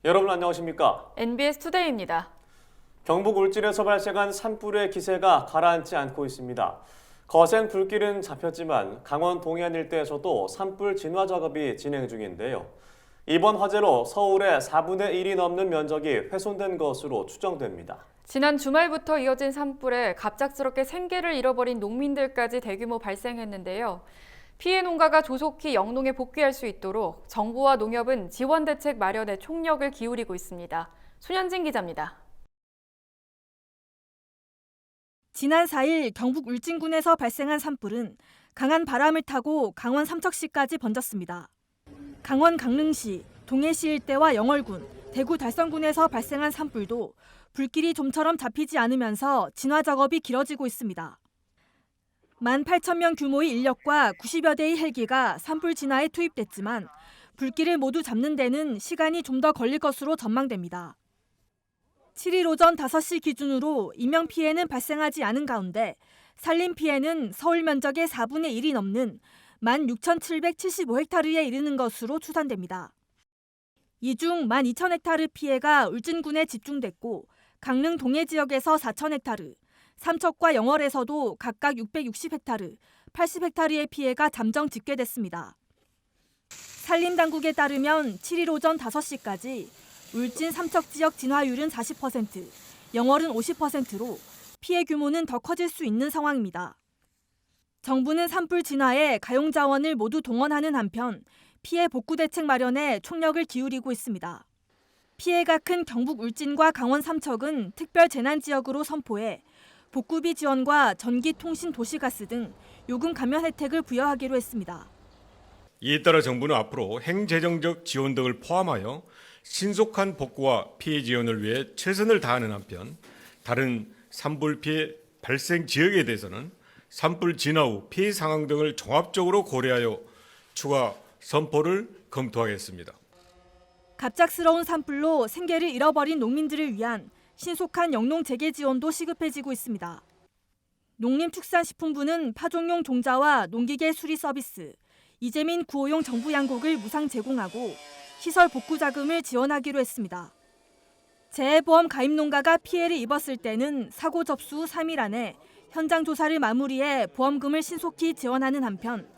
여러분 안녕하십니까? NBS 투데이입니다. 경북 울진에서 발생한 산불의 기세가 가라앉지 않고 있습니다. 거센 불길은 잡혔지만 강원 동해안 일대에서도 산불 진화 작업이 진행 중인데요. 이번 화재로 서울의 4분의 1이 넘는 면적이 훼손된 것으로 추정됩니다. 지난 주말부터 이어진 산불에 갑작스럽게 생계를 잃어버린 농민들까지 대규모 발생했는데요. 피해 농가가 조속히 영농에 복귀할 수 있도록 정부와 농협은 지원 대책 마련에 총력을 기울이고 있습니다. 손현진 기자입니다. 지난 4일 경북 울진군에서 발생한 산불은 강한 바람을 타고 강원 삼척시까지 번졌습니다. 강원 강릉시, 동해시 일대와 영월군, 대구 달성군에서 발생한 산불도 불길이 좀처럼 잡히지 않으면서 진화 작업이 길어지고 있습니다. 18,000명 규모의 인력과 90여 대의 헬기가 산불 진화에 투입됐지만 불길을 모두 잡는 데는 시간이 좀 더 걸릴 것으로 전망됩니다. 7일 오전 5시 기준으로 인명 피해는 발생하지 않은 가운데 산림 피해는 서울 면적의 4분의 1이 넘는 16,775헥타르에 이르는 것으로 추산됩니다. 이 중 12,000헥타르 피해가 울진군에 집중됐고 강릉 동해 지역에서 4,000헥타르, 삼척과 영월에서도 각각 660헥타르, 80헥타르의 피해가 잠정 집계됐습니다. 산림당국에 따르면 7일 오전 5시까지 울진 삼척 지역 진화율은 40%, 영월은 50%로 피해 규모는 더 커질 수 있는 상황입니다. 정부는 산불 진화에 가용 자원을 모두 동원하는 한편 피해 복구 대책 마련에 총력을 기울이고 있습니다. 피해가 큰 경북 울진과 강원 삼척은 특별 재난 지역으로 선포해 복구비 지원과 전기, 통신, 도시가스 등 요금 감면 혜택을 부여하기로 했습니다. 이에 따라 정부는 앞으로 행재정적 지원 등을 포함하여 신속한 복구와 피해 지원을 위해 최선을 다하는 한편 다른 산불 피해 발생 지역에 대해서는 산불 진화 후 피해 상황 등을 종합적으로 고려하여 추가 선포를 검토하겠습니다. 갑작스러운 산불로 생계를 잃어버린 농민들을 위한 신속한 영농 재개 지원도 시급해지고 있습니다. 농림축산식품부는 파종용 종자와 농기계 수리 서비스, 이재민 구호용 정부 양곡을 무상 제공하고 시설 복구 자금을 지원하기로 했습니다. 재해보험 가입 농가가 피해를 입었을 때는 사고 접수 후 3일 안에 현장 조사를 마무리해 보험금을 신속히 지원하는 한편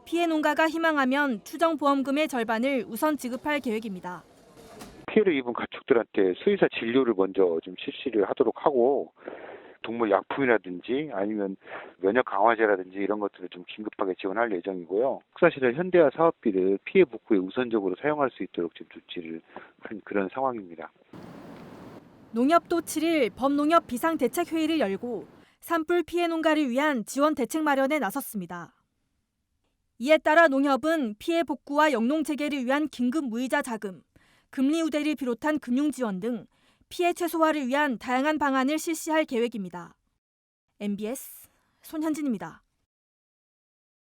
피해 농가가 희망하면 추정 보험금의 절반을 우선 지급할 계획입니다. 피해를 입은 가축들한테 수의사 진료를 먼저 좀 실시를 하도록 하고 동물 약품이라든지 아니면 면역 강화제라든지 이런 것들을 좀 긴급하게 지원할 예정이고요. 사실은 현대화 사업비를 피해 복구에 우선적으로 사용할 수 있도록 지금 조치를 한 그런 상황입니다. 농협도 7일 범농협 비상대책회의를 열고 산불 피해 농가를 위한 지원 대책 마련에 나섰습니다. 이에 따라 농협은 피해 복구와 영농 재개를 위한 긴급 무이자 자금, 금리 우대를 비롯한 금융 지원 등 피해 최소화를 위한 다양한 방안을 실시할 계획입니다. NBS 손현진입니다.